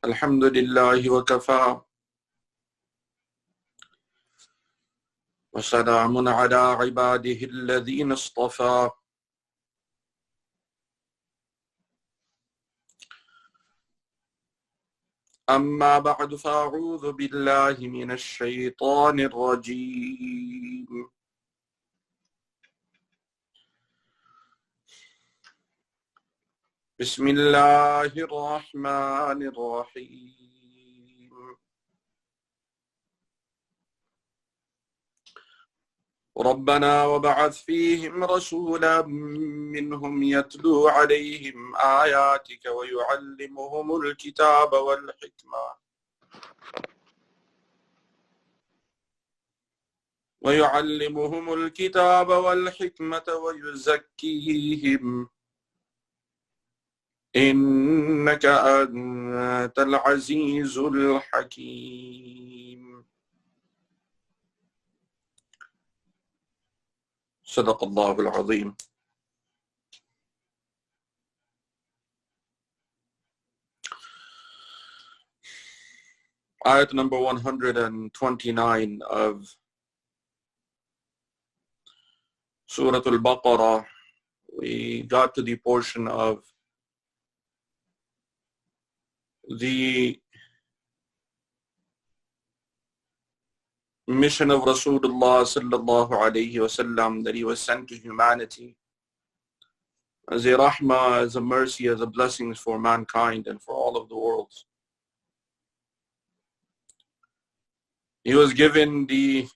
الحمد لله وكفى وسلام على عباده الذين اصطفى أما بعد فأعوذ بالله من الشيطان الرجيم بسم الله الرحمن الرحيم ربنا وبعث فيهم رسولا منهم يتلو عليهم آياتك ويعلمهم الكتاب والحكمة ويزكيهم إنك أنت العزيز الحكيم صدق الله العظيم. Ayat number 129 of Surat al-Baqarah. We got to the portion of the mission of Rasulullah sallallahu alayhi wasallam, that he was sent to humanity as a rahmah, as a mercy, as a blessing for mankind and for all of the worlds. He was given the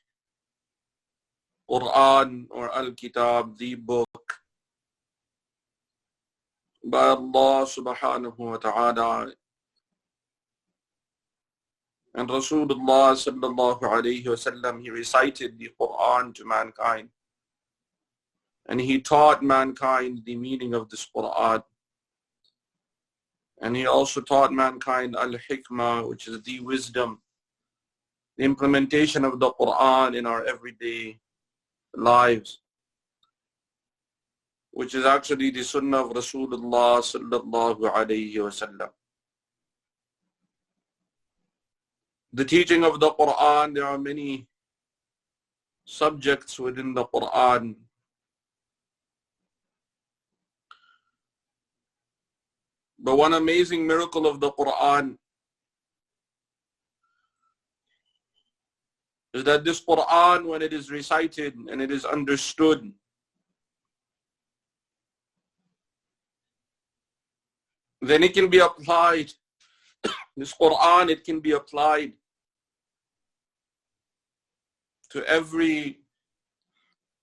Quran or Al-Kitab, the book by Allah subhanahu wa ta'ala. And Rasulullah sallallahu alayhi wasallam, he recited the Quran to mankind. And he taught mankind the meaning of this Quran. And he also taught mankind al-hikmah, which is the wisdom, the implementation of the Quran in our everyday lives, which is actually the sunnah of Rasulullah sallallahu alayhi wasallam. The teaching of the Quran, there are many subjects within the Quran. But one amazing miracle of the Quran is that this Quran, when it is recited and it is understood, then it can be applied. This Quran, it can be applied to every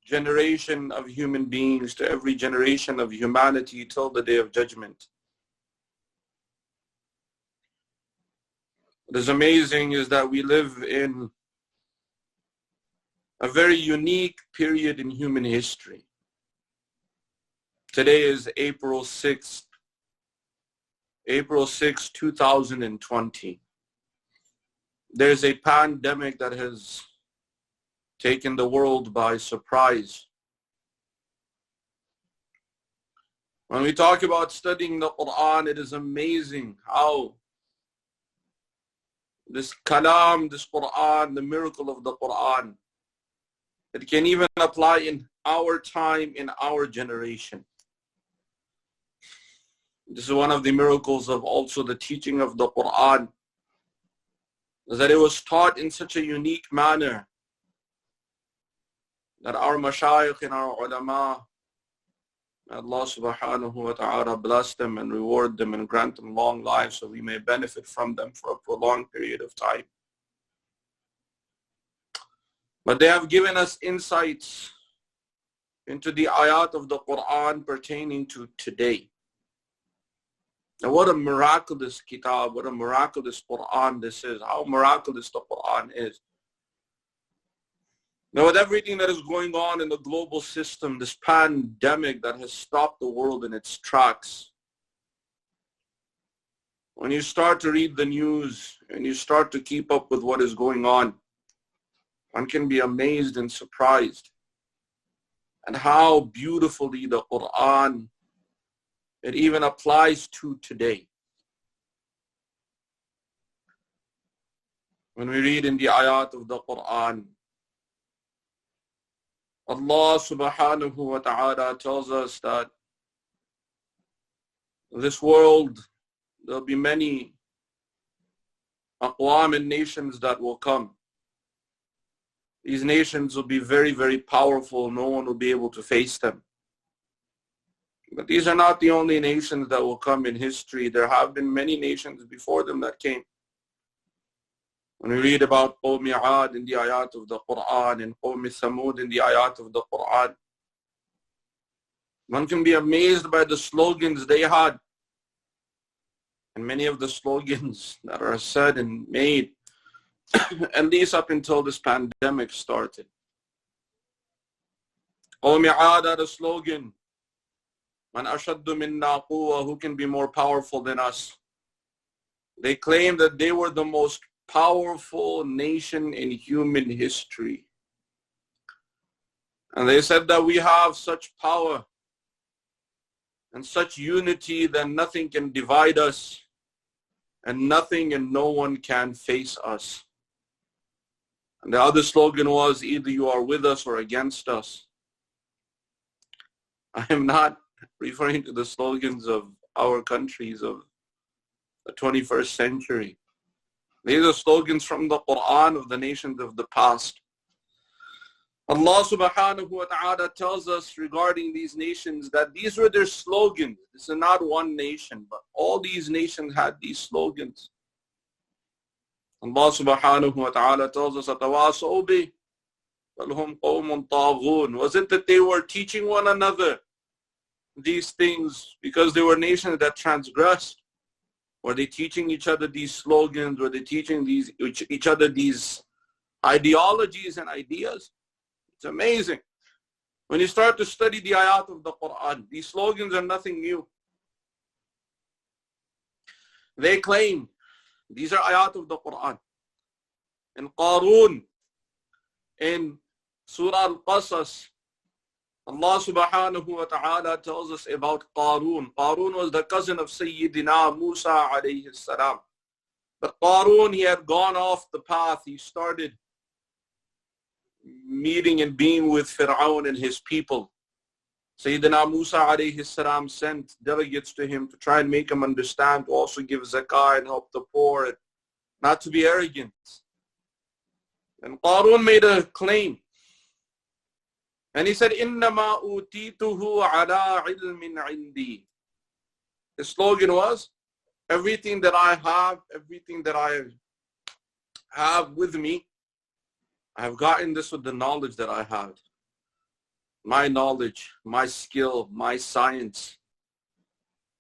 generation of human beings, to every generation of humanity till the Day of Judgment. What is amazing is that we live in a very unique period in human history. Today is April 6th, 2020. There's a pandemic that has taken the world by surprise. When we talk about studying the Quran, it is amazing how this kalam, this Quran, the miracle of the Quran, it can even apply in our time, in our generation. This is one of the miracles of also the teaching of the Quran, is that it was taught in such a unique manner that our mashayikh and our ulama, Allah subhanahu wa ta'ala bless them and reward them and grant them long lives so we may benefit from them for a prolonged period of time. But they have given us insights into the ayat of the Quran pertaining to today. And what a miraculous kitab, what a miraculous Quran this is, how miraculous the Quran is. Now, with everything that is going on in the global system, this pandemic that has stopped the world in its tracks, when you start to read the news and you start to keep up with what is going on, one can be amazed and surprised at how beautifully the Quran, it even applies to today. When we read in the ayat of the Quran, Allah subhanahu wa ta'ala tells us that this world, there'll be many aqwam and nations that will come. These nations will be very, very powerful. No one will be able to face them. But these are not the only nations that will come in history. There have been many nations before them that came. When we read about Qawm Ad in the ayat of the Quran and Qawm Thamud in the ayat of the Quran, one can be amazed by the slogans they had. And many of the slogans that are said and made, at least up until this pandemic started. Qawm Ad had a slogan, Man ashaddu minna quwwa, who can be more powerful than us? They claimed that they were the most powerful nation in human history. And they said that we have such power and such unity that nothing can divide us, and nothing and no one can face us. And the other slogan was, either you are with us or against us. I am not referring to the slogans of our countries of the 21st century. These are slogans from the Quran of the nations of the past. Allah subhanahu wa ta'ala tells us regarding these nations that these were their slogans. This is not one nation, but all these nations had these slogans. Allah subhanahu wa ta'ala tells us, أَتَوَاصَوْا بِهِ بَلْ هُمْ قَوْمٌ طَاغُونَ. Was it that they were teaching one another these things because they were nations that transgressed? Were they teaching each other these slogans? Were they teaching each other these ideologies and ideas? It's amazing. When you start to study the ayat of the Quran, these slogans are nothing new. They claim, these are ayat of the Quran. In Qarun, in Surah Al-Qasas, Allah subhanahu wa ta'ala tells us about Qarun. Qarun was the cousin of Sayyidina Musa alayhi salam. But Qarun, he had gone off the path. He started meeting and being with Fir'aun and his people. Sayyidina Musa alayhi salam sent delegates to him to try and make him understand, to also give zakah and help the poor, and not to be arrogant. And Qarun made a claim. And he said, إِنَّمَا أُوتِيتُهُ عَلَىٰ عِلْمٍ عِنْدِي. The slogan was, everything that I have with me, I have gotten this with the knowledge that I had. My knowledge, my skill, my science.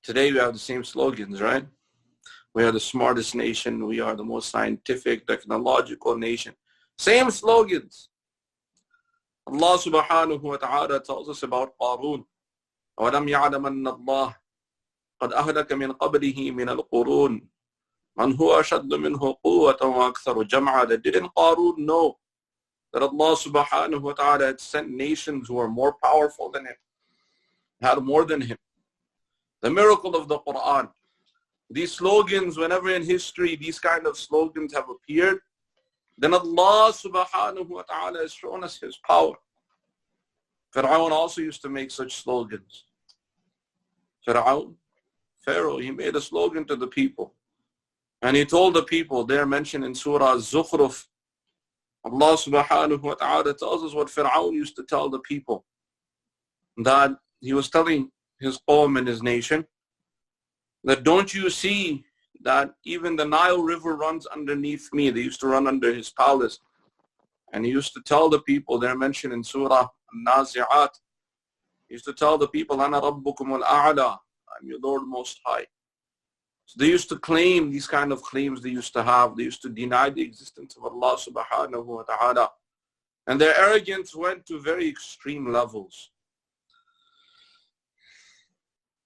Today we have the same slogans, right? We are the smartest nation. We are the most scientific, technological nation. Same slogans. Allah subhanahu wa ta'ala tells us about Qarun. وَلَمْ يَعْلَمَ أَنَّ اللَّهَ قَدْ أَهْلَكَ مِنْ قَبْلِهِ مِنَ الْقُرُونِ مَنْ هُوَ أَشَدُّ مِنْهُ قُوَّةً وَأَكْثَرُ جَمْعًا. That didn't Qarun know that Allah subhanahu wa ta'ala had sent nations who were more powerful than him, had more than him. The miracle of the Quran. These slogans, whenever in history these kind of slogans have appeared, then Allah subhanahu wa ta'ala has shown us his power. Fir'aun also used to make such slogans. Pharaoh, he made a slogan to the people. And he told the people, they're mentioned in Surah Zukhruf. Allah subhanahu wa ta'ala tells us what Fir'aun used to tell the people. That he was telling his qawm and his nation, that don't you see that even the Nile River runs underneath me. They used to run under his palace. And he used to tell the people, they're mentioned in Surah Nazi'at, he used to tell the people, Ana Rabbukum al-A'la, I'm your Lord Most High. So they used to claim these kind of claims they used to have. They used to deny the existence of Allah subhanahu wa ta'ala. And their arrogance went to very extreme levels.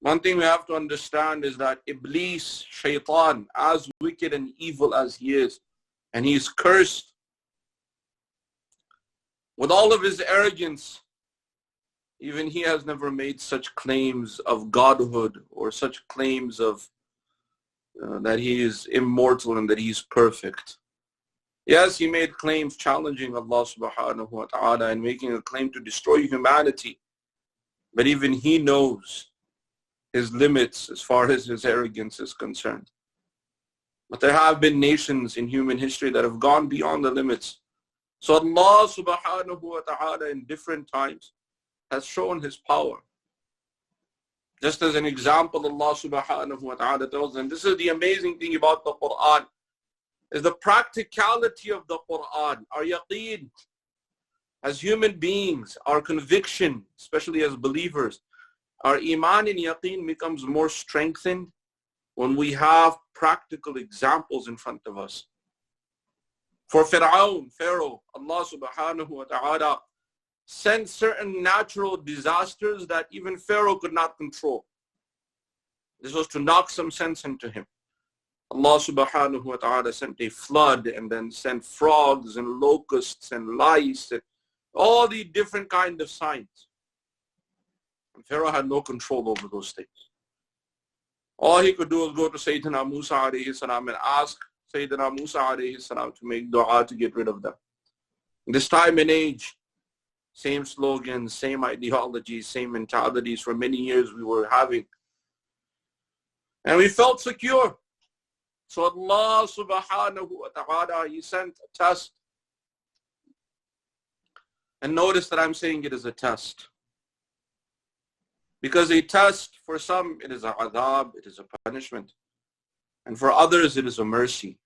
One thing we have to understand is that Iblis, Shaitan, as wicked and evil as he is, and he is cursed, with all of his arrogance, even he has never made such claims of godhood or such claims of that he is immortal and that he is perfect. Yes, he made claims challenging Allah subhanahu wa ta'ala and making a claim to destroy humanity. But even he knows his limits as far as his arrogance is concerned. But there have been nations in human history that have gone beyond the limits. So Allah subhanahu wa ta'ala in different times has shown his power. Just as an example, Allah subhanahu wa ta'ala tells them, this is the amazing thing about the Quran, is the practicality of the Quran, our yaqeen. As human beings, our conviction, especially as believers, our iman and yaqeen becomes more strengthened when we have practical examples in front of us. For Pharaoh, Allah subhanahu wa ta'ala sent certain natural disasters that even Pharaoh could not control. This was to knock some sense into him. Allah subhanahu wa ta'ala sent a flood and then sent frogs and locusts and lice and all the different kind of signs. And Pharaoh had no control over those things. All he could do was go to Sayyidina Musa alayhi salam and ask Sayyidina Musa alayhi salam to make dua to get rid of them. In this time and age, same slogans, same ideologies, same mentalities for many years we were having. And we felt secure. So Allah subhanahu wa ta'ala, he sent a test. And notice that I'm saying it is a test. Because a test, for some, it is a adhab, it is a punishment. And for others, it is a mercy.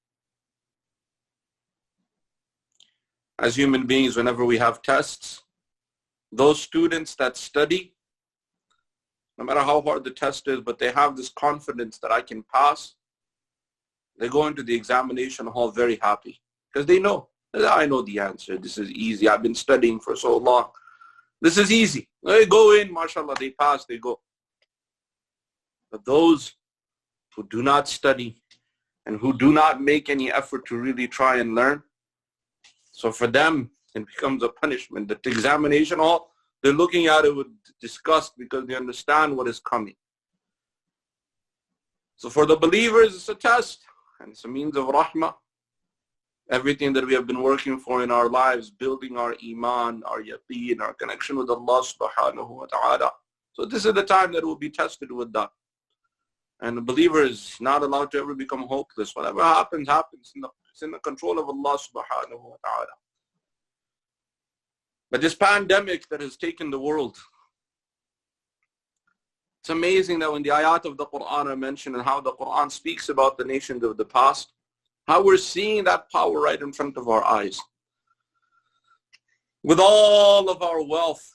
As human beings, whenever we have tests, those students that study, no matter how hard the test is, but they have this confidence that I can pass, they go into the examination hall very happy. Because they know, I know the answer, this is easy, I've been studying for so long. This is easy. They go in, mashallah, they pass, they go. But those who do not study and who do not make any effort to really try and learn, so for them, it becomes a punishment. The examination hall, they're looking at it with disgust because they understand what is coming. So for the believers, it's a test and it's a means of rahmah. Everything that we have been working for in our lives, building our iman, our yaqeen, our connection with Allah subhanahu wa ta'ala. So this is the time that we'll be tested with that. And the believer is not allowed to ever become hopeless. Whatever happens, happens. It's in the control of Allah subhanahu wa ta'ala. But this pandemic that has taken the world, it's amazing that when the ayat of the Quran are mentioned and how the Quran speaks about the nations of the past, how we're seeing that power right in front of our eyes. With all of our wealth,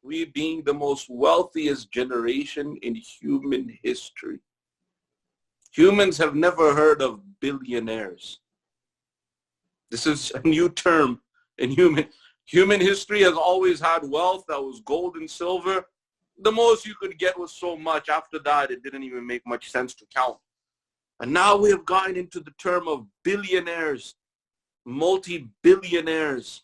we being the most wealthiest generation in human history. Humans have never heard of billionaires. This is a new term in human history. Has always had wealth that was gold and silver. The most you could get was so much. After that, it didn't even make much sense to count. And now we have gotten into the term of billionaires, multi-billionaires.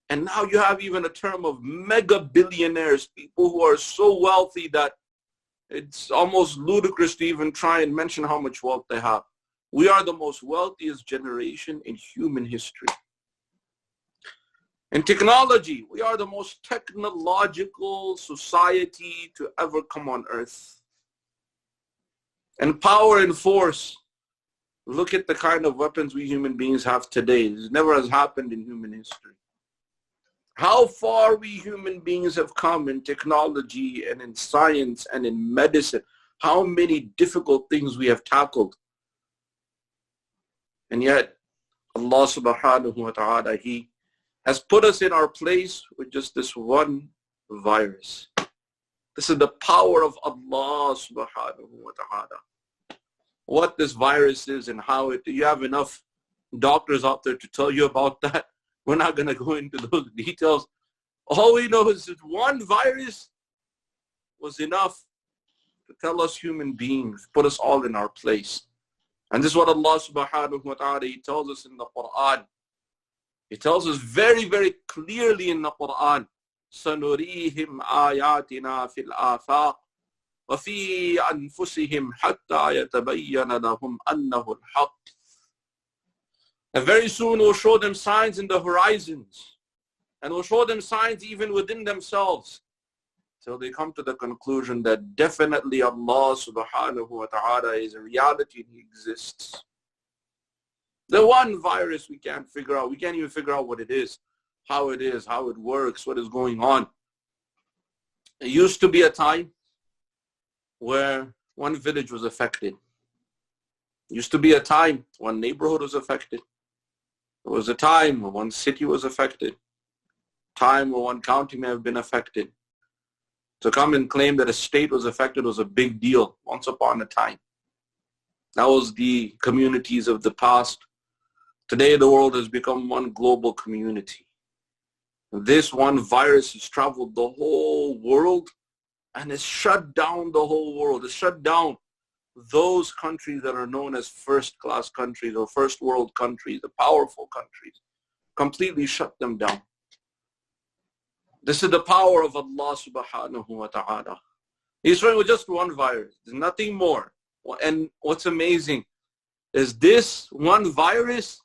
And now you have even a term of mega billionaires, people who are so wealthy that it's almost ludicrous to even try and mention how much wealth they have. We are the most wealthiest generation in human history. In technology, we are the most technological society to ever come on earth. And power and force, look at the kind of weapons we human beings have today. This never has happened in human history. How far we human beings have come in technology and in science and in medicine. How many difficult things we have tackled. And yet, Allah subhanahu wa ta'ala, He has put us in our place with just this one virus. This is the power of Allah subhanahu wa ta'ala. What this virus is and how it, you have enough doctors out there to tell you about that. We're not going to go into those details. All we know is that one virus was enough to tell us human beings, put us all in our place. And this is what Allah subhanahu wa ta'ala, He tells us in the Quran. He tells us very, very clearly in the Quran, سَنُرِيهِمْ آيَاتِنَا فِي الْآفَاقِ وَفِي أَنفُسِهِمْ حَتَّى يَتَبَيَّنَ لَهُمْ أَنَّهُ الْحَقُّ And very soon we'll show them signs in the horizons. And we'll show them signs even within themselves. Till they come to the conclusion that definitely Allah subhanahu wa ta'ala is a reality and He exists. The one virus we can't figure out. We can't even figure out what it is, how it works, what is going on. It used to be a time where one village was affected. It used to be a time one neighborhood was affected. There was a time when one city was affected. Time when one county may have been affected. To come and claim that a state was affected was a big deal once upon a time. That was the communities of the past. Today the world has become one global community. This one virus has traveled the whole world and has shut down the whole world. It's shut down those countries that are known as first-class countries or first world countries, the powerful countries. Completely shut them down. This is the power of Allah subhanahu wa ta'ala. He's showing with just one virus. There's nothing more. And what's amazing is this one virus,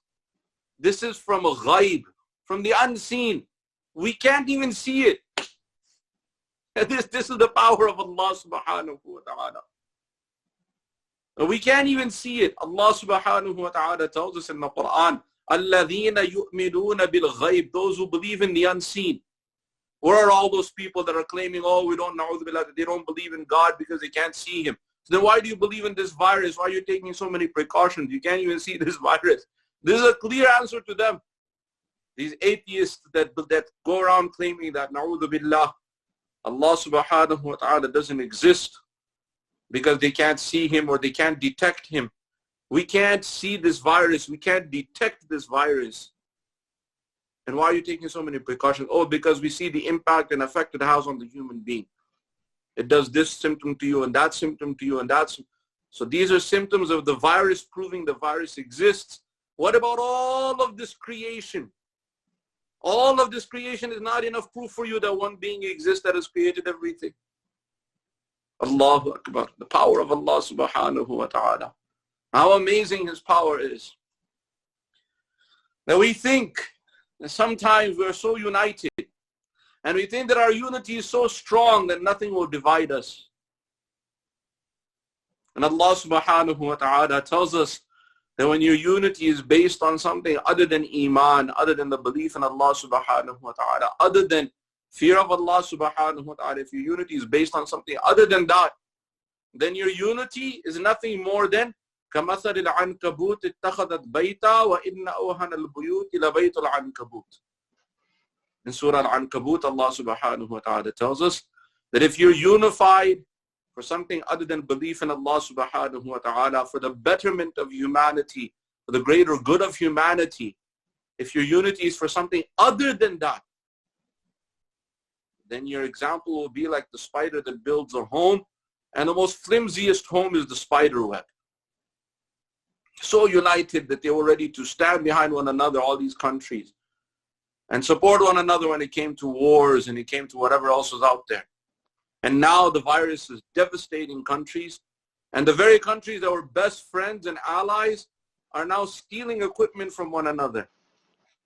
this is from a ghaib, from the unseen. We can't even see it. And this is the power of Allah subhanahu wa ta'ala. And we can't even see it. Allah subhanahu wa ta'ala tells us in the Quran, الَّذِينَ يُؤْمِنُونَ بِالْغَيْبِ, those who believe in the unseen. Where are all those people that are claiming, oh, we don't know, they don't believe in God because they can't see Him? So then why do you believe in this virus? Why are you taking so many precautions? You can't even see this virus. This is a clear answer to them. These atheists that go around claiming that, na'udhu billah, Allah subhanahu wa ta'ala doesn't exist because they can't see Him or they can't detect Him. We can't see this virus. We can't detect this virus. And why are you taking so many precautions? Oh, because we see the impact and effect it has on the human being. It does this symptom to you and that symptom to you and that's. So these are symptoms of the virus proving the virus exists. What about all of this creation? All of this creation is not enough proof for you that one being exists that has created everything. Allahu Akbar. The power of Allah subhanahu wa ta'ala. How amazing His power is. Now we think that sometimes we're so united and we think that our unity is so strong that nothing will divide us. And Allah subhanahu wa ta'ala tells us that when your unity is based on something other than Iman, other than the belief in Allah subhanahu wa ta'ala, other than fear of Allah subhanahu wa ta'ala, if your unity is based on something other than that, then your unity is nothing more than كَمَثَلِ الْعَنْكَبُوتِ اتَّخَذَتْ بَيْتًا وَإِنَّ أَوْهَنَ الْبُيُوتِ لَبَيْتُ الْعَنْكَبُوتِ. In Surah Al-Ankabut, Allah subhanahu wa ta'ala tells us that if you're unified for something other than belief in Allah subhanahu wa ta'ala, for the betterment of humanity, for the greater good of humanity, if your unity is for something other than that, then your example will be like the spider that builds a home, and the most flimsiest home is the spider web. So united that they were ready to stand behind one another, all these countries, and support one another when it came to wars and it came to whatever else was out there. And now the virus is devastating countries, and the very countries that were best friends and allies are now stealing equipment from one another,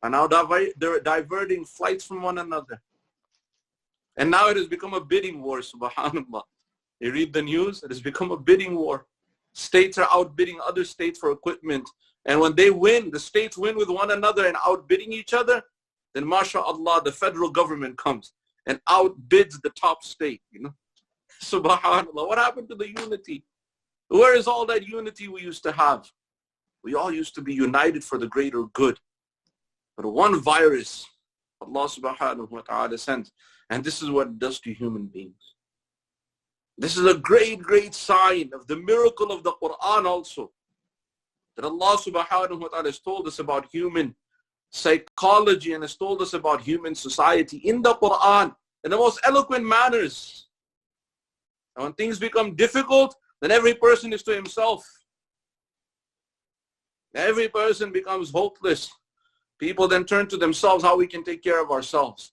are now they're diverting flights from one another. And now it has become a bidding war, subhanAllah. You read the news, it has become a bidding war. States are outbidding other states for equipment. And when they win, the states win with one another and outbidding each other, then mashallah, the federal government comes and outbids the top state, you know. Subhanallah, what happened to the unity? Where is all that unity we used to have? We all used to be united for the greater good. But one virus, Allah subhanahu wa ta'ala sends. And this is what it does to human beings. This is a great, great sign of the miracle of the Quran also. That Allah subhanahu wa ta'ala has told us about human psychology and has told us about human society in the Quran in the most eloquent manners. And when things become difficult, then every person is to himself. Every person becomes hopeless. People then turn to themselves, how we can take care of ourselves.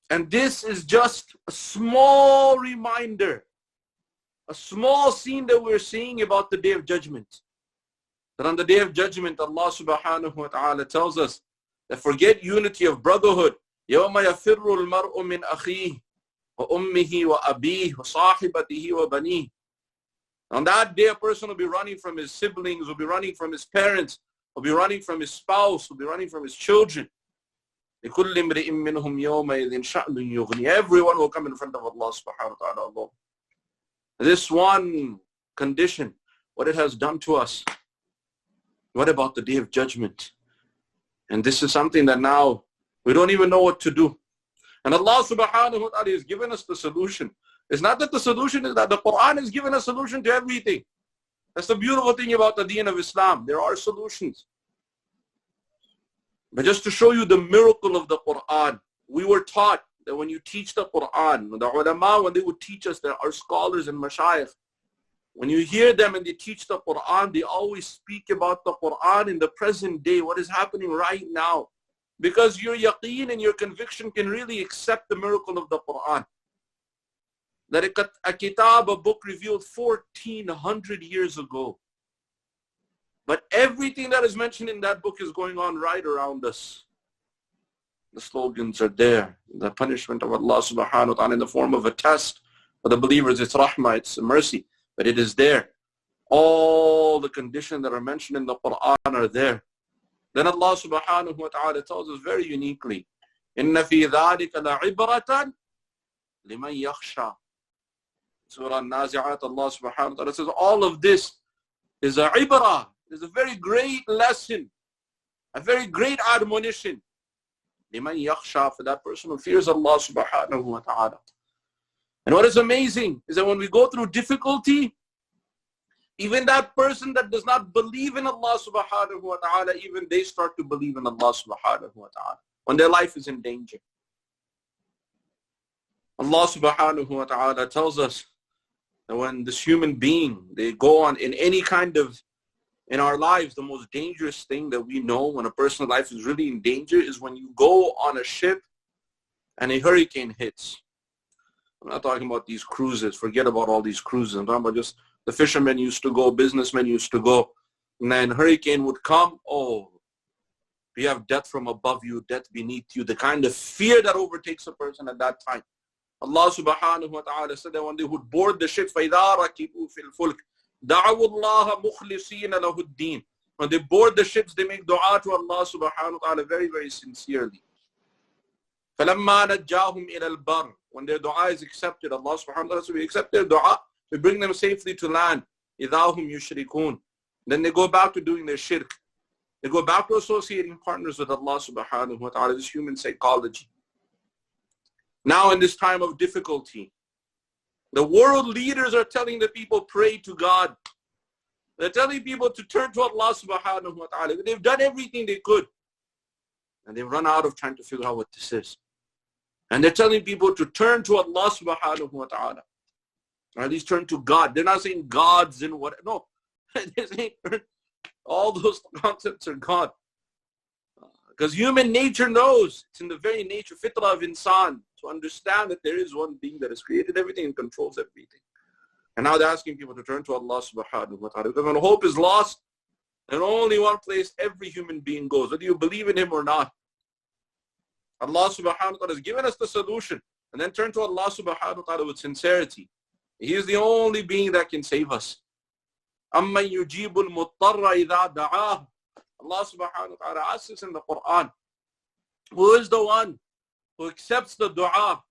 And this is just a small reminder, a small scene that we're seeing about the Day of Judgment. That on the Day of Judgment, Allah subhanahu wa ta'ala tells us that forget unity of brotherhood. يَوْمَ يَفِرُّ الْمَرْءُ مِنْ أَخِيهِ وَأُمِّهِ وَأَبِيهِ وَصَاحِبَتِهِ وَبَنِيهِ. On that day, a person will be running from his siblings, will be running from his parents, will be running from his spouse, will be running from his children. لِكُلِّ امْرِئٍ مِّنْهُمْ يَوْمَئِذٍ شَأْنٌ يُغْنِي. Everyone will come in front of Allah subhanahu wa ta'ala alone. This one condition, what it has done to us. What about the Day of Judgment? And this is something that now we don't even know what to do. And Allah subhanahu wa ta'ala has given us the solution. It's not that the solution is that the Quran has given a solution to everything. That's the beautiful thing about the deen of Islam. There are solutions. But just to show you the miracle of the Quran, we were taught that when you teach the Quran, the ulama, when they would teach us, there are scholars and mashayikh. When you hear them and they teach the Quran, they always speak about the Quran in the present day, what is happening right now. Because your yaqeen and your conviction can really accept the miracle of the Quran. That a kitab, a book revealed 1400 years ago. But everything that is mentioned in that book is going on right around us. The slogans are there. The punishment of Allah subhanahu wa ta'ala in the form of a test. For the believers, it's rahmah, it's mercy. But it is there. All the conditions that are mentioned in the Quran are there. Then Allah subhanahu wa ta'ala tells us very uniquely, إِنَّ فِي ذَلِكَ لَعِبْرَةً لِمَنْ يَخْشَى. Surah Nazi'at, Allah subhanahu wa ta'ala says, all of this is a ibrah, is a very great lesson, a very great admonition. لِمَنْ يَخْشَى, for that person who fears Allah subhanahu wa ta'ala. And what is amazing is that when we go through difficulty, even that person that does not believe in Allah subhanahu wa ta'ala, even they start to believe in Allah subhanahu wa ta'ala when their life is in danger. Allah subhanahu wa ta'ala tells us that when this human being, they go on in any kind of, in our lives, the most dangerous thing that we know when a person's life is really in danger is when you go on a ship and a hurricane hits. I'm not talking about these cruises. Forget about all these cruises. I'm talking about just the fishermen used to go, businessmen used to go. And then hurricane would come. Oh, you have death from above you, death beneath you. The kind of fear that overtakes a person at that time. Allah subhanahu wa ta'ala said that when they would board the ship, فَإِذَا رَكِبُوا فِي الْفُلْكِ دَعَوُوا اللَّهَ مُخْلِصِينَ لَهُ الدِّينَ. When they board the ships, they make dua to Allah subhanahu wa ta'ala very, very sincerely. فَلَمَّا نَجَّاهُمْ إِلَى الْبَرِّ. When their dua is accepted, Allah subhanahu wa ta'ala says, we accept their dua, we bring them safely to land. إِذَا هُمْ يُشْرِكُونَ. Then they go back to doing their shirk. They go back to associating partners with Allah subhanahu wa ta'ala. This is human psychology. Now in this time of difficulty, the world leaders are telling the people, pray to God. They're telling people to turn to Allah subhanahu wa ta'ala. They've done everything they could. And they've run out of trying to figure out what this is. And they're telling people to turn to Allah subhanahu wa ta'ala. Or at least turn to God. They're not saying gods and what. No. They're saying all those concepts are God. Because human nature knows. It's in the very nature, fitrah of insan, to understand that there is one being that has created everything and controls everything. And now they're asking people to turn to Allah subhanahu wa ta'ala. Because when hope is lost, there's only one place every human being goes, whether you believe in him or not. Allah subhanahu wa ta'ala has given us the solution. And then turn to Allah subhanahu wa ta'ala with sincerity. He is the only being that can save us. أَمَّنْ يُجِيبُ الْمُضْطَرَّ إِذَا دَعَاهُ. Allah subhanahu wa ta'ala asks us in the Quran, who is the one who accepts the dua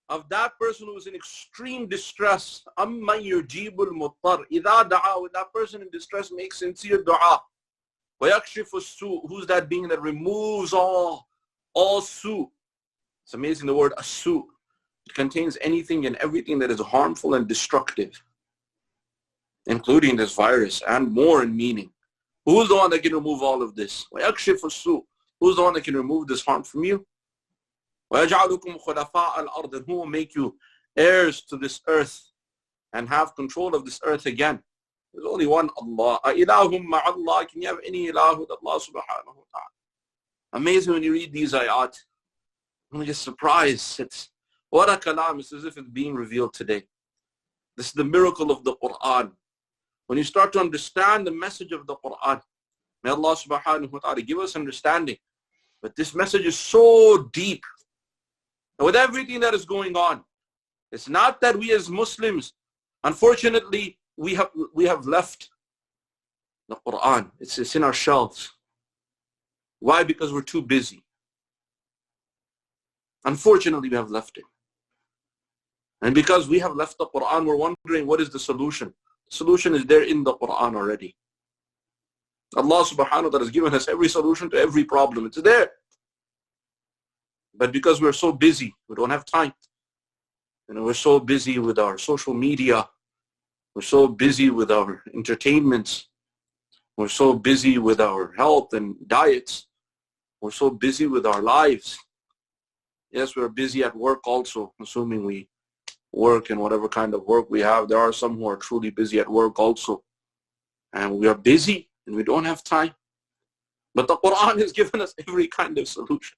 of that person who is in extreme distress? أَمَّنْ يُجِيبُ الْمُضْطَرَّ إِذَا دَعَاهُ. When that person in distress makes sincere dua. وَيَكْشِفُ السُّوء. Who's that being that removes all su'? It's amazing, the word as-su'. It contains anything and everything that is harmful and destructive, including this virus and more in meaning. Who's the one that can remove all of this? وَيَكْشِفُ السُّوء. Who's the one that can remove this harm from you? وَيَجْعَلُكُمْ خُلَفَاءَ الْأَرْضِ. And who will make you heirs to this earth and have control of this earth again? There's only one Allah. أَإِلَهُمْ مَعَ اللَّهِ. Can you have any ilah with Allah subhanahu wa ta'ala? Amazing when you read these ayat. I'm just surprised. It's what a kalam. It's as if it's being revealed today. This is the miracle of the Quran. when you start to understand the message of the Quran. May Allah subhanahu wa ta'ala give us understanding. But this message is so deep. And with everything that is going on, it's not that we as Muslims, unfortunately, we have left the Quran. It's in our shelves. Why? Because we're too busy. Unfortunately, we have left it. And because we have left the Quran, we're wondering what is the solution. The solution is there in the Quran already. Allah subhanahu wa ta'ala has given us every solution to every problem. It's there. But because we're so busy, we don't have time. We're so busy with our social media. We're so busy with our entertainments. We're so busy with our health and diets. We're so busy with our lives. Yes, we're busy at work also, assuming we work in whatever kind of work we have. There are some who are truly busy at work also. And we are busy and we don't have time. But the Quran has given us every kind of solution.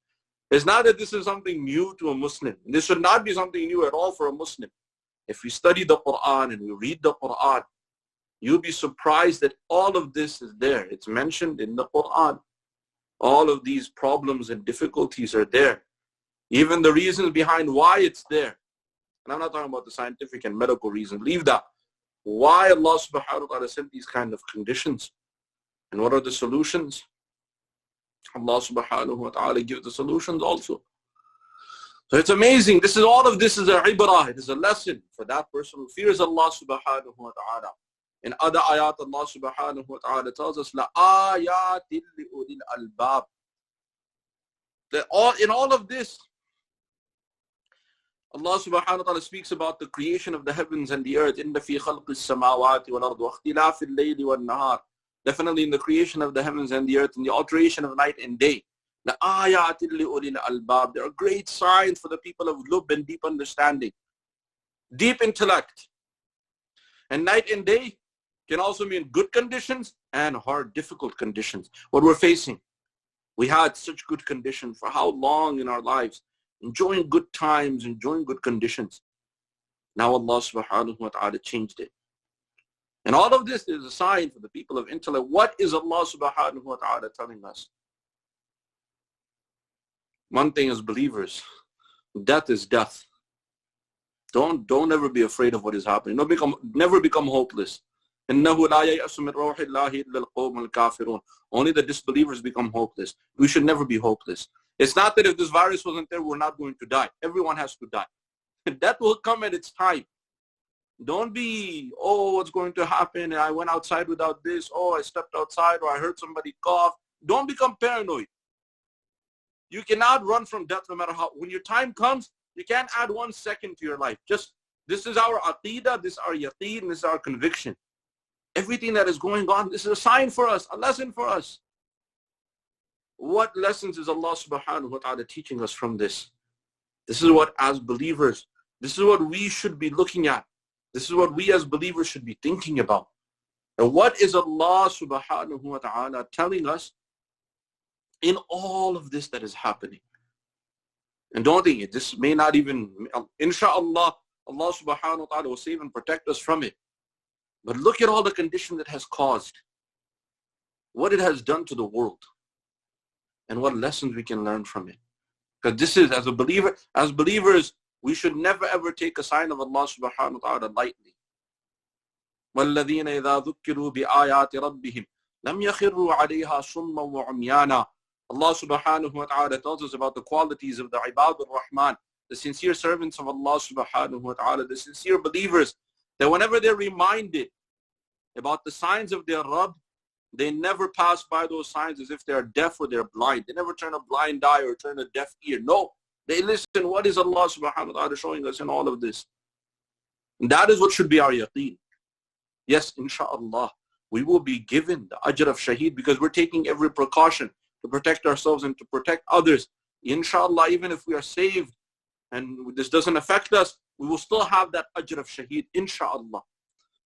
It's not that this is something new to a Muslim. This should not be something new at all for a Muslim. If we study the Quran and we read the Quran, you'll be surprised that all of this is there. It's mentioned in the Quran. All of these problems and difficulties are there. Even the reasons behind why it's there. And I'm not talking about the scientific and medical reasons. Leave that. Why Allah subhanahu wa ta'ala sent these kind of conditions. And what are the solutions? Allah subhanahu wa ta'ala gives the solutions also. So it's amazing. All of this is a ibrah. It is a lesson for that person who fears Allah subhanahu wa ta'ala. In other ayat, Allah subhanahu wa ta'ala tells us, لَآيَاتٍ لِأُولِي الْأَلْبَابِ. In all of this, Allah subhanahu wa ta'ala speaks about the creation of the heavens and the earth. إِنَّ فِي خَلْقِ السَّمَاوَاتِ وَالْأَرْضِ وَاخْتِلَافِ اللَّيْلِ وَالنَّهَارِ. Definitely in the creation of the heavens and the earth and the alteration of night and day. لَآيَاتٍ لِأُولِي الْأَلْبَابِ. There are great signs for the people of lub and deep understanding, deep intellect. And night and day can also mean good conditions and hard, difficult conditions. What we're facing. We had such good conditions for how long in our lives? Enjoying good times, enjoying good conditions. Now Allah subhanahu wa ta'ala changed it. And all of this is a sign for the people of intellect. What is Allah subhanahu wa ta'ala telling us? One thing as believers, death is death. Don't ever be afraid of what is happening. Never become hopeless. إِنَّهُ لَا يَيْأَسُ مِنْ رَوْحِ اللَّهِ إِلَّا الْقَوْمُ الْكَافِرُونَ. Only the disbelievers become hopeless. We should never be hopeless. It's not that if this virus wasn't there, we're not going to die. Everyone has to die. Death will come at its time. Don't be, what's going to happen? I went outside without this. I stepped outside, or I heard somebody cough. Don't become paranoid. You cannot run from death no matter how. When your time comes, you can't add 1 second to your life. This is our aqidah, this is our yaqeen, this is our conviction. Everything that is going on, this is a sign for us, a lesson for us. What lessons is Allah subhanahu wa ta'ala teaching us from this? This is what, as believers, this is what we should be looking at. This is what we as believers should be thinking about. And what is Allah subhanahu wa ta'ala telling us in all of this that is happening? And don't think it, this may not even, inshaAllah, Allah subhanahu wa ta'ala will save and protect us from it. But look at all the condition that has caused, what it has done to the world, and what lessons we can learn from it. Because this is, as believers, we should never ever take a sign of Allah subhanahu wa ta'ala lightly. وَالَّذِينَ إِذَا ذُكِّرُوا بِآيَاتِ رَبِّهِمْ لَمْ يَخِرُّوا عَلَيْهَا صُمًّا وَعُمْيَانًا. Allah subhanahu wa ta'ala tells us about the qualities of the ibad al-Rahman, the sincere servants of Allah subhanahu wa ta'ala, the sincere believers, that whenever they're reminded about the signs of their Rabb, they never pass by those signs as if they are deaf or they're blind. They never turn a blind eye or turn a deaf ear. No, they listen. What is Allah subhanahu wa ta'ala showing us in all of this? And that is what should be our yaqeen. Yes, inshaAllah, we will be given the ajr of shaheed because we're taking every precaution to protect ourselves and to protect others. Inshallah, even if we are saved and this doesn't affect us, we will still have that ajr of shaheed, inshallah.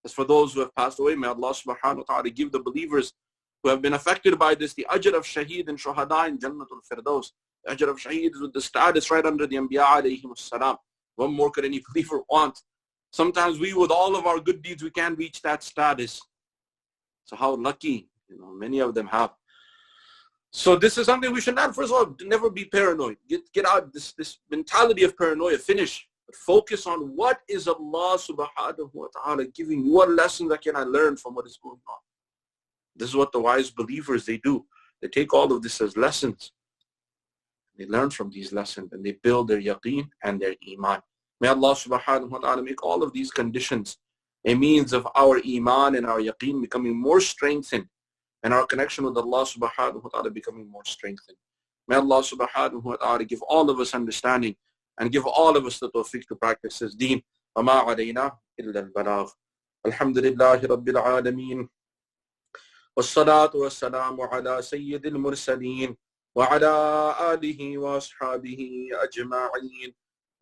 As for those who have passed away, may Allah subhanahu wa ta'ala give the believers who have been affected by this the ajr of shaheed and shuhada in Jannatul Firdaus. The ajr of shaheed is with the status right under the Anbiya alayhim as-salam. What more could any believer want? Sometimes we, with all of our good deeds, we can't reach that status. So how lucky, many of them have. So this is something we should not, first of all, never be paranoid. Get out this mentality of paranoia. Finish. Focus on what is Allah subhanahu wa ta'ala giving you. What lessons can I learn from what is going on? This is what the wise believers, they do. They take all of this as lessons. They learn from these lessons and they build their yaqeen and their iman. May Allah subhanahu wa ta'ala make all of these conditions a means of our iman and our yaqeen becoming more strengthened and our connection with Allah subhanahu wa ta'ala becoming more strengthened. May Allah subhanahu wa ta'ala give all of us understanding and give all of us the tawfiq to practice His deen. وَمَا عَلَيْنَا إِلَّا الْبَلَاغُ. Alhamdulillahi Rabbil Alameen. والصلاة والسلام على سيد المرسلين وعلى آله وأصحابه أجمعين.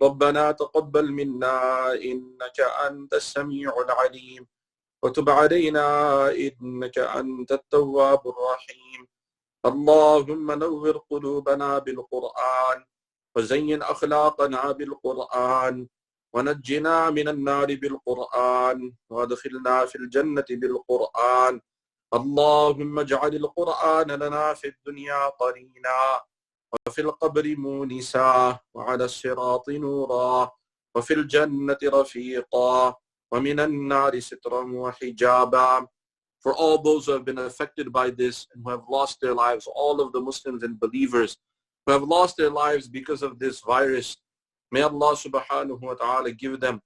ربنا تقبل منا إنك أنت السميع العليم وتب علينا إنك أنت التواب الرحيم. اللهم نور قلوبنا بالقرآن وزين أخلاقنا بالقرآن ونجنا من النار بالقرآن وادخلنا في الجنة بالقرآن. اللهم اجعل القرآن لنا في الدنيا قرينا وفي القبر مونسا وعلى الصراط نورا وفي الجنة رفيقا ومن النار سترا وحجابا. For all those who have been affected by this and who have lost their lives, all of the Muslims and believers who have lost their lives because of this virus, may Allah subhanahu wa ta'ala give them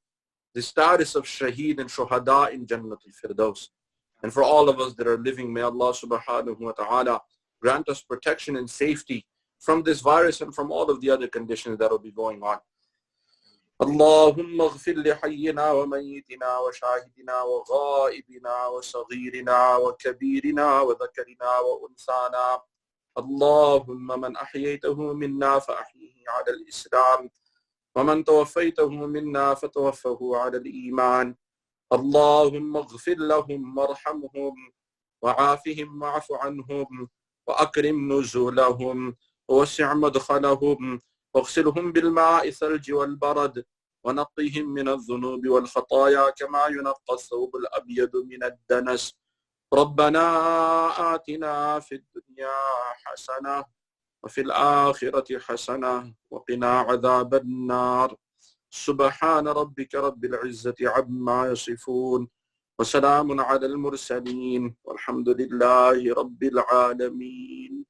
the status of shaheed and shuhada in Jannatul Firdaus. And for all of us that are living, may Allah subhanahu wa ta'ala grant us protection and safety from this virus and from all of the other conditions that will be going on. اللهم اغفر لحينا وميتنا وشاهدنا وغائبنا وصغيرنا وكبيرنا وذكرنا وأنثانا. اللهم من أحييته منا فأحيه على الإسلام ومن توفيته منا فتوفه على الإيمان. اللهم اغفر لهم وارحمهم وعافهم واعف عنهم وأكرم نزولهم ووسع مدخلهم واغسلهم بالماء الثلج والبرد ونقهم من الذنوب والخطايا كما ينقى الثوب الأبيض من الدنس. ربنا آتنا في الدنيا حسنة وفي الآخرة حسنة وقنا عذاب النار. سبحان ربك رب العزة عما يصفون وسلام على المرسلين والحمد لله رب العالمين.